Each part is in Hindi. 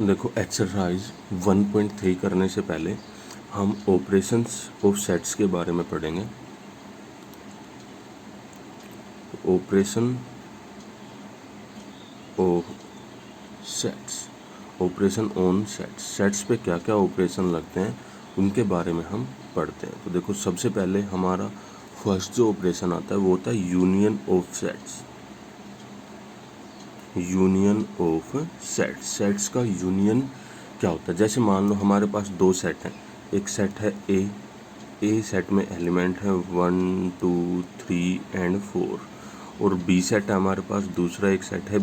देखो एक्सरसाइज 1.3 करने से पहले हम ऑपरेशंस ऑफ सेट्स के बारे में पढ़ेंगे। Operation of sets, operation on sets, sets पे क्या क्या ऑपरेशन लगते हैं उनके बारे में हम पढ़ते हैं। तो देखो सबसे पहले हमारा फर्स्ट जो ऑपरेशन आता है वो होता है union of sets. Union of sets, sets का यूनियन क्या होता है? जैसे मान लो हमारे पास दो सेट हैं, एक सेट है ए सेट में एलिमेंट है 1 2 3 एंड 4 और बी सेट है हमारे पास, दूसरा एक सेट है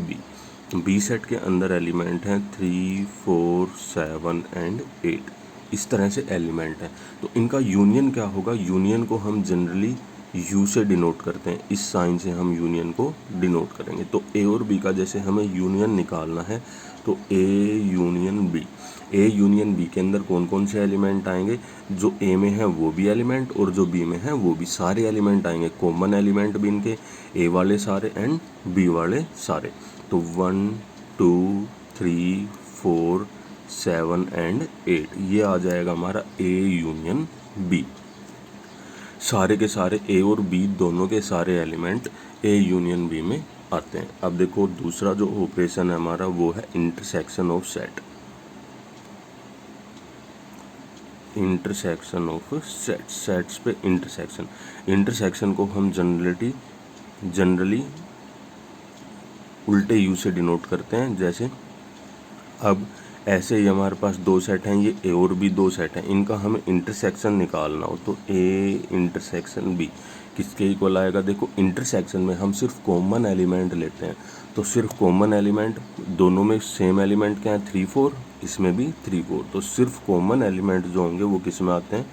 बी सेट के अंदर एलिमेंट हैं 3 4 7 एंड 8। इस तरह से एलिमेंट है, तो इनका यूनियन क्या होगा? यूनियन को हम जनरली यू से डिनोट करते हैं, इस साइन से हम यूनियन को डिनोट करेंगे। तो ए और बी का जैसे हमें यूनियन निकालना है तो ए यूनियन बी के अंदर कौन कौन से एलिमेंट आएंगे? जो ए में है वो भी एलिमेंट और जो बी में है वो भी सारे एलिमेंट आएंगे। कॉमन एलिमेंट भी इनके ए वाले सारे एंड बी वाले सारे। तो 1 2 3 4 7 एंड 8 ये आ जाएगा हमारा ए यूनियन बी। सारे के सारे ए और बी दोनों के सारे एलिमेंट ए यूनियन बी में आते हैं। अब देखो दूसरा जो ऑपरेशन है हमारा वो है intersection of set. Intersection of set, sets पे इंटरसेक्शन को हम जनरली उल्टे यू से डिनोट करते हैं। जैसे अब ऐसे ही हमारे पास दो सेट हैं, ये ए और बी दो सेट हैं, इनका हमें इंटरसेक्शन निकालना हो तो ए इंटरसेक्शन बी किसके इक्वल आएगा? देखो इंटरसेक्शन में हम सिर्फ कॉमन एलिमेंट लेते हैं, तो सिर्फ कॉमन एलिमेंट, दोनों में सेम एलिमेंट क्या है? 3 4, इसमें भी 3 4, तो सिर्फ कॉमन एलिमेंट जो होंगे वो किस में आते हैं?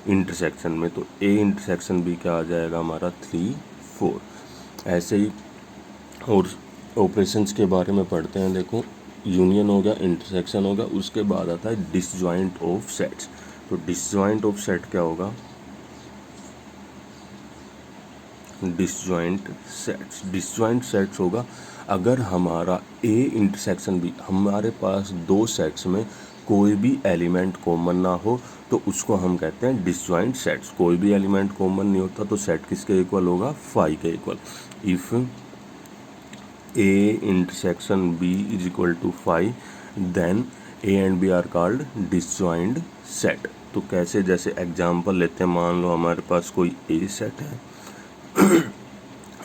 इंटरसेक्शन में। तो ए इंटरसेक्शन बी क्या आ जाएगा हमारा? 3 4। ऐसे ही और ऑपरेशंस के बारे में पढ़ते हैं। देखो यूनियन हो गया, इंटरसेक्शन हो गया, उसके बाद आता है डिसजॉइंट ऑफ सेट्स। तो डिसजॉइंट ऑफ सेट क्या होगा? डिसजॉइंट सेट्स होगा अगर हमारा ए इंटरसेक्शन बी, हमारे पास दो सेट्स में कोई भी एलिमेंट कॉमन ना हो तो उसको हम कहते हैं डिसजॉइंट सेट्स। कोई भी एलिमेंट कॉमन नहीं होता तो सेट किसके इक्वल होगा? 5 के equal. If A intersection B is equal to 5 then A and B are called disjoint set। तो कैसे? जैसे एग्जांपल लेते हैं, मान लो हमारे पास कोई A सेट है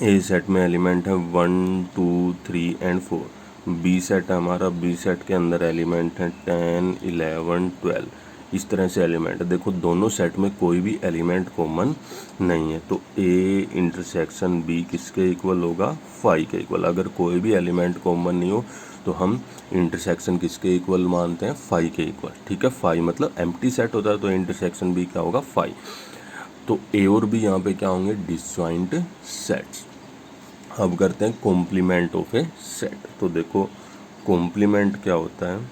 A सेट में एलिमेंट है 1 2 3 एंड 4। B सेट है हमारा, B सेट के अंदर एलिमेंट है 10 11 12। इस तरह से एलिमेंट है। देखो दोनों सेट में कोई भी एलिमेंट कॉमन नहीं है तो A इंटरसेक्शन B किसके इक्वल होगा? 5 के इक्वल। अगर कोई भी एलिमेंट कॉमन नहीं हो तो हम इंटरसेक्शन किसके इक्वल मानते हैं? 5 के इक्वल। ठीक है, 5 मतलब एम्प्टी सेट होता है तो इंटरसेक्शन B क्या होगा? 5। तो A और B यहाँ पे क्या होंगे? Disjoint sets. अब करते हैं कॉम्प्लीमेंट ऑफ ए सेट। तो देखो कॉम्प्लीमेंट क्या होता है?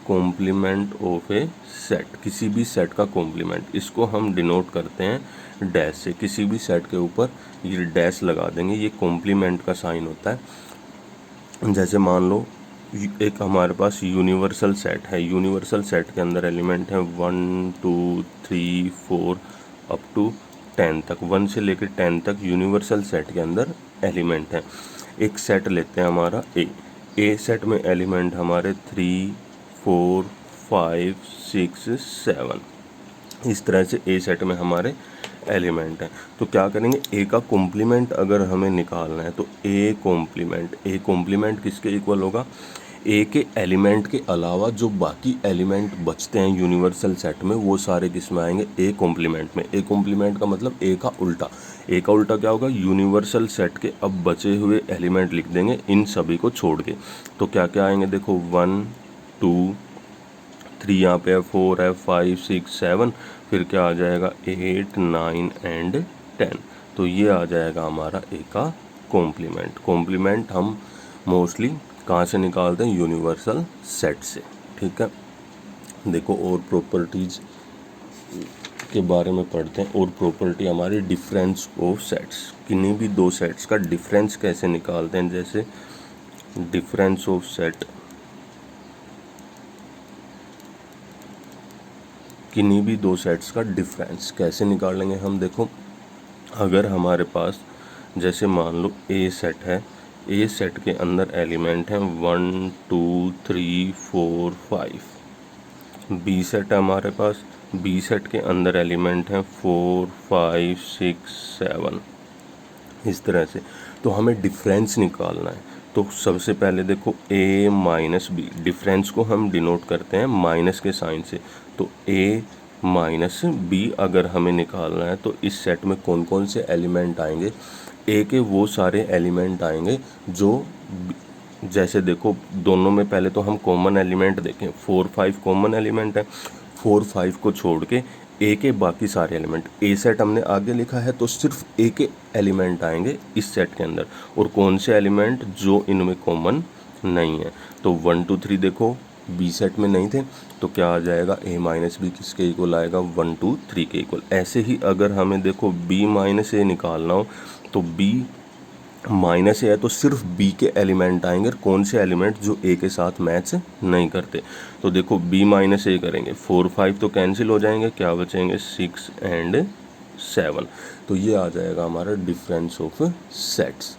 कॉम्प्लीमेंट ऑफ ए सेट, किसी भी सेट का कॉम्प्लीमेंट, इसको हम डिनोट करते हैं डैश से। किसी भी सेट के ऊपर ये डैश लगा देंगे, ये कॉम्प्लीमेंट का साइन होता है। जैसे मान लो एक हमारे पास यूनिवर्सल सेट है, यूनिवर्सल सेट के अंदर एलिमेंट है 1 2 3 4 अप टू 10 तक, 1 से लेकर 10 तक यूनिवर्सल सेट के अंदर एलिमेंट है। एक सेट लेते हैं हमारा ए सेट में एलिमेंट हमारे 3 4 5 6 7। इस तरह से ए सेट में हमारे एलिमेंट हैं। तो क्या करेंगे? ए का कॉम्प्लीमेंट अगर हमें निकालना है तो ए कॉम्प्लीमेंट किसके इक्वल होगा? ए के एलिमेंट के अलावा जो बाकी एलिमेंट बचते हैं यूनिवर्सल सेट में वो सारे किस में आएंगे? ए कॉम्प्लीमेंट में। ए कॉम्प्लीमेंट का मतलब ए का उल्टा। ए का उल्टा क्या होगा? यूनिवर्सल सेट के अब बचे हुए एलिमेंट लिख देंगे इन सभी को छोड़ के। तो क्या क्या आएंगे? देखो 1 2 3 यहाँ पे है, 4 है, 5 6 7, फिर क्या आ जाएगा? 8 9 एंड 10। तो ये आ जाएगा हमारा ए का कॉम्प्लीमेंट। कॉम्प्लीमेंट हम मोस्टली कहाँ से निकालते हैं? यूनिवर्सल सेट से। ठीक है, देखो और प्रॉपर्टीज के बारे में पढ़ते हैं। और प्रॉपर्टी हमारी डिफरेंस ऑफ सेट्स, किन्हीं भी दो सेट्स का डिफरेंस कैसे निकालते हैं। जैसे डिफरेंस ऑफ सेट किन्हीं भी दो सेट्स का डिफरेंस कैसे निकालेंगे हम। देखो, अगर हमारे पास जैसे मान लो ए सेट है, ए सेट के अंदर एलिमेंट हैं 1 2 3 4 5। बी सेट है हमारे पास, बी सेट के अंदर एलिमेंट हैं 4 5 6 7। इस तरह से तो हमें डिफरेंस निकालना है। तो सबसे पहले देखो a माइनस बी, डिफरेंस को हम डिनोट करते हैं माइनस के साइन से। तो a माइनस बी अगर हमें निकालना है तो इस सेट में कौन कौन से एलिमेंट आएंगे। a के वो सारे एलिमेंट आएंगे जो जैसे देखो दोनों में पहले तो हम कॉमन एलिमेंट देखें, 4 5 कॉमन एलिमेंट है। 4 5 को छोड़ के ए के बाकी सारे एलिमेंट, ए सेट हमने आगे लिखा है तो सिर्फ ए के एलिमेंट आएंगे इस सेट के अंदर। और कौन से एलिमेंट जो इनमें कॉमन नहीं है। तो 1 2 3 देखो बी सेट में नहीं थे तो क्या आ जाएगा, ए माइनस बी किसके इक्वल आएगा, 1 2 3 के इक्वल। ऐसे ही अगर हमें देखो बी माइनस ए निकालना हो तो बी माइनस ए है तो सिर्फ बी के एलिमेंट आएंगे। कौन से एलिमेंट जो ए के साथ मैच नहीं करते। तो देखो बी माइनस ए करेंगे, 4 5 तो कैंसिल हो जाएंगे, क्या बचेंगे 6 एंड 7। तो ये आ जाएगा हमारा डिफरेंस ऑफ सेट्स।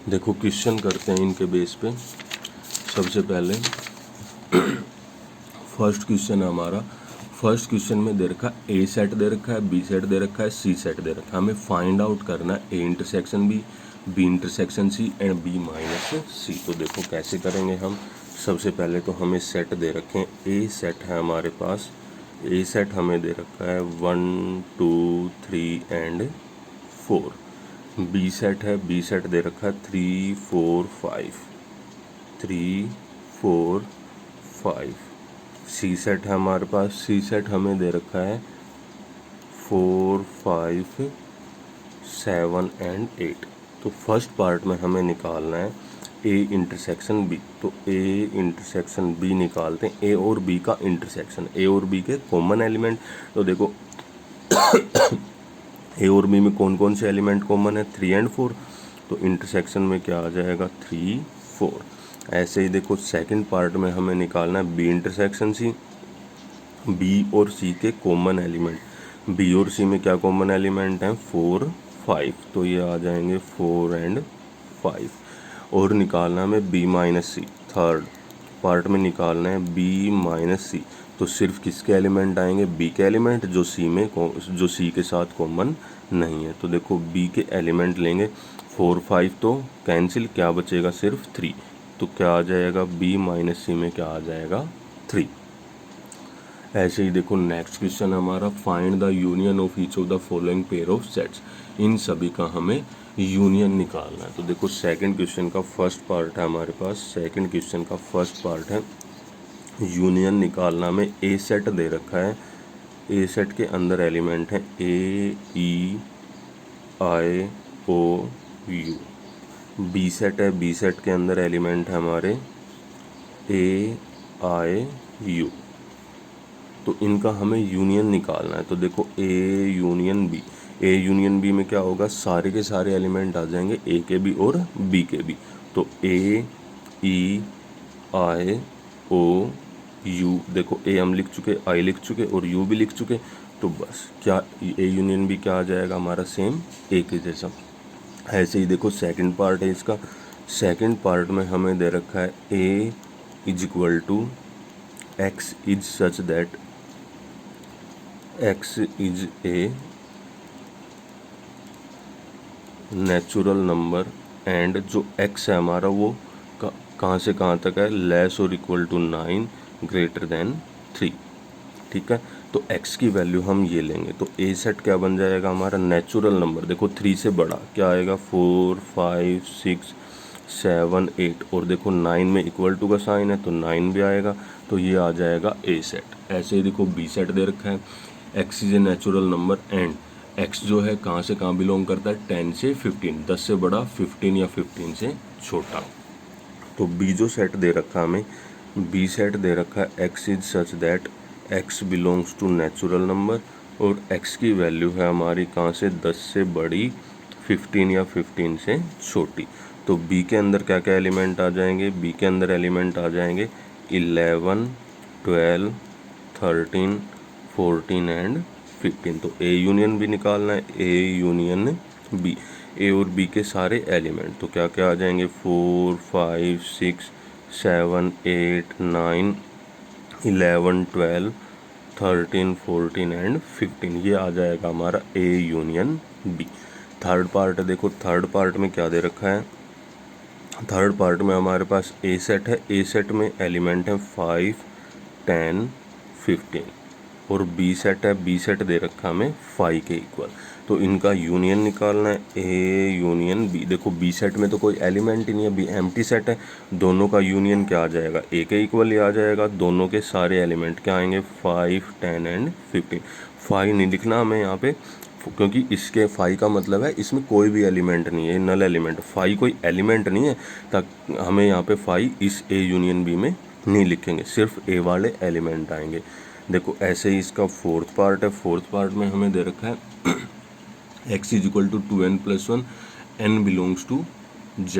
देखो क्वेश्चन करते हैं इनके बेस पे। सबसे पहले फर्स्ट क्वेश्चन हमारा, फर्स्ट क्वेश्चन में दे रखा है ए सेट दे रखा है, बी सेट दे रखा है, सी सेट दे रखा है। हमें फाइंड आउट करना है A intersection B intersection C and B minus C. तो देखो कैसे करेंगे हम। सबसे पहले तो हमें सेट दे रखे हैं, ए सेट है हमारे पास, ए सेट हमें दे रखा है 1 2 3 एंड 4। बी सेट है, बी सेट दे रखा है 3 4 5 3 4 5। सी सेट है हमारे पास, सी सेट हमें दे रखा है 4 5 7 एंड 8। तो फर्स्ट पार्ट में हमें निकालना है ए इंटरसेक्शन बी। तो ए इंटरसेक्शन बी निकालते हैं, ए और बी का इंटरसेक्शन, ए और बी के कॉमन एलिमेंट। तो देखो ए और बी में कौन कौन से एलिमेंट कॉमन है, 3 एंड 4। तो इंटरसेक्शन में क्या आ जाएगा 3 4। ऐसे ही देखो सेकंड पार्ट में हमें निकालना है बी इंटरसेक्शन सी, बी और सी के कॉमन एलिमेंट। बी और सी में क्या कॉमन एलिमेंट हैं, 4 5। तो ये आ जाएंगे 4 एंड 5। और निकालना है हमें बी माइनस सी, थर्ड पार्ट में निकालना है बी माइनस सी। तो सिर्फ किसके एलिमेंट आएंगे, बी के एलिमेंट जो सी में जो सी के साथ कॉमन नहीं है। तो देखो बी के एलिमेंट लेंगे, 4 5 तो कैंसिल, क्या बचेगा सिर्फ 3। तो क्या आ जाएगा, बी माइनस सी में क्या आ जाएगा 3। ऐसे ही देखो नेक्स्ट क्वेश्चन हमारा, find the union of each of the following pair of sets. इन सभी का हमें यूनियन निकालना है। तो देखो सेकंड क्वेश्चन का फर्स्ट पार्ट है हमारे पास, सेकंड क्वेश्चन का फर्स्ट पार्ट है यूनियन निकालना में। ए सेट दे रखा है, ए सेट के अंदर एलिमेंट हैं ए ई आई ओ यू। बी सेट है, बी सेट के अंदर एलिमेंट है हमारे ए आई यू। तो इनका हमें यूनियन निकालना है। तो देखो A union B, A union B में क्या होगा, सारे के सारे एलिमेंट आ जाएंगे ए के भी और बी के भी। तो ए ई आई ओ यू, देखो ए हम लिख चुके, आई लिख चुके और यू भी लिख चुके। तो बस क्या ए यूनियन बी क्या आ जाएगा हमारा, सेम ए के जैसा। ऐसे ही देखो सेकंड पार्ट है इसका, सेकंड पार्ट में हमें दे रखा है A is equal to X is such that X is a natural number and जो x है हमारा वो कहाँ से कहाँ तक है, लेस और इक्वल टू 9 ग्रेटर देन 3। ठीक है, तो x की वैल्यू हम ये लेंगे। तो ए सेट क्या बन जाएगा हमारा, नेचुरल नंबर। देखो 3 से बड़ा क्या आएगा, 4 5 6 7 8। और देखो 9 में इक्वल टू का साइन है तो 9 भी आएगा। तो ये आ जाएगा ए सेट। ऐसे ही देखो बी सेट दे रखा है, x is a natural number and x जो है कहाँ से कहाँ बिलोंग करता है, 10 से 15, 10 से बड़ा, 15 या 15 से छोटा। तो बी जो सेट दे रखा हमें, बी सेट दे रखा है x is such that x belongs to natural number. और x की वैल्यू है हमारी कहाँ से 10 से बड़ी 15 या 15 से छोटी। तो b के अंदर क्या क्या एलिमेंट आ जाएंगे, b के अंदर एलिमेंट आ जाएंगे 11, 12, 13, 14 एंड 15। तो a यूनियन b निकालना है, a यूनियन b, a और b के सारे एलिमेंट तो क्या क्या आ जाएंगे 4, 5, 6, 7, 8, 9, 11, 12, 13, 14 एंड 15। ये आ जाएगा हमारा A union B। Third part देखो, थर्ड पार्ट में क्या दे रखा है, थर्ड पार्ट में हमारे पास A सेट है, A सेट में एलिमेंट है 5, 10, 15 और B सेट है, B सेट दे रखा है हमें 5 के इक्वल। तो इनका यूनियन निकालना है A यूनियन B। देखो B सेट में तो कोई एलिमेंट ही नहीं है, B एम्प्टी सेट है, दोनों का यूनियन क्या आ जाएगा A के इक्वल ही आ जाएगा। दोनों के सारे एलिमेंट क्या आएंगे 5, 10 एंड 15। 5 नहीं लिखना हमें यहाँ पे क्योंकि इसके 5 का मतलब है इसमें कोई भी एलिमेंट नहीं है, नल एलिमेंट। 5 कोई एलिमेंट नहीं है, तक हमें यहाँ पे 5 इस A यूनियन B में नहीं लिखेंगे, सिर्फ A वाले एलिमेंट आएंगे। देखो ऐसे ही इसका फोर्थ पार्ट है, फोर्थ पार्ट में हमें दे रखा है x is equal to 2n plus 1 n belongs to z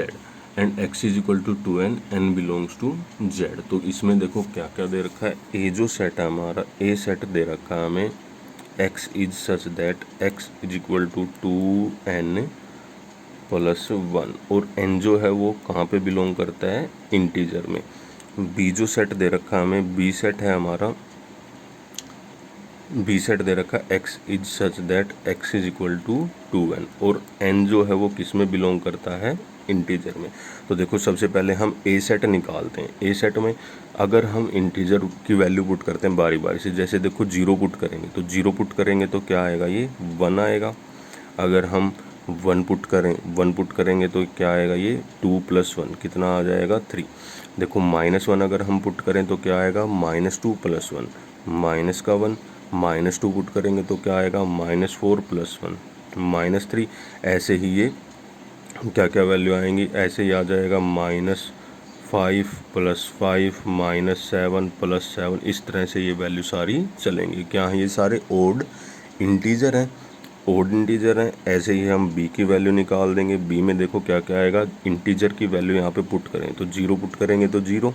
and x is equal to 2n n belongs to z। तो इसमें देखो क्या क्या दे रखा है, a जो सेट है हमारा a सेट दे रखा है हमें x is such that x is equal to 2n plus 1 और n जो है वो कहाँ पे बिलोंग करता है इंटीजर में। b जो सेट दे रखा है हमें b सेट है हमारा, बी सेट दे रखा है x is such that x is equal to 2n और n जो है वो किस में बिलोंग करता है इंटीजर में। तो देखो सबसे पहले हम a सेट निकालते हैं। a सेट में अगर हम इंटीजर की वैल्यू पुट करते हैं बारी बारी से, जैसे देखो 0 पुट करेंगे तो 0 पुट करेंगे तो क्या आएगा ये 1 आएगा। अगर हम 1 पुट करेंगे तो क्या आएगा ये 2 प्लस 1 कितना आ जाएगा 3। देखो -1 अगर हम पुट करें तो क्या आएगा -2 प्लस 1 माइनस का 1, -2 पुट करेंगे तो क्या आएगा -4 प्लस 1 -3। ऐसे ही ये क्या क्या वैल्यू आएंगी, ऐसे ही आ जाएगा -5 प्लस 5 -7 प्लस 7। इस तरह से ये वैल्यू सारी चलेंगी। क्या है ये सारे ओड इंटीजर हैं, ओड इंटीजर हैं। ऐसे ही हम b की वैल्यू निकाल देंगे। b में देखो क्या क्या आएगा, इंटीजर की वैल्यू यहाँ पे पुट करें तो 0 पुट करेंगे तो 0,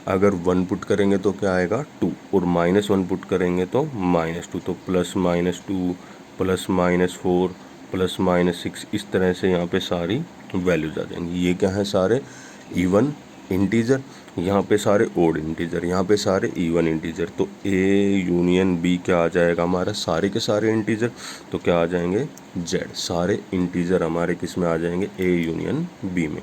अगर 1 पुट करेंगे तो क्या आएगा 2 और -1 पुट करेंगे तो -2। तो प्लस -2 प्लस -4 प्लस -6 इस तरह से यहाँ पे सारी वैल्यूज आ जाएंगी। ये क्या है सारे इवन इंटीजर, यहाँ पे सारे ओड इंटीजर, यहाँ पे सारे इवन इंटीजर। तो A यूनियन B क्या आ जाएगा हमारा सारे के सारे इंटीजर। तो क्या आ जाएंगे Z, सारे इंटीजर हमारे किस में आ जाएंगे A यूनियन B में।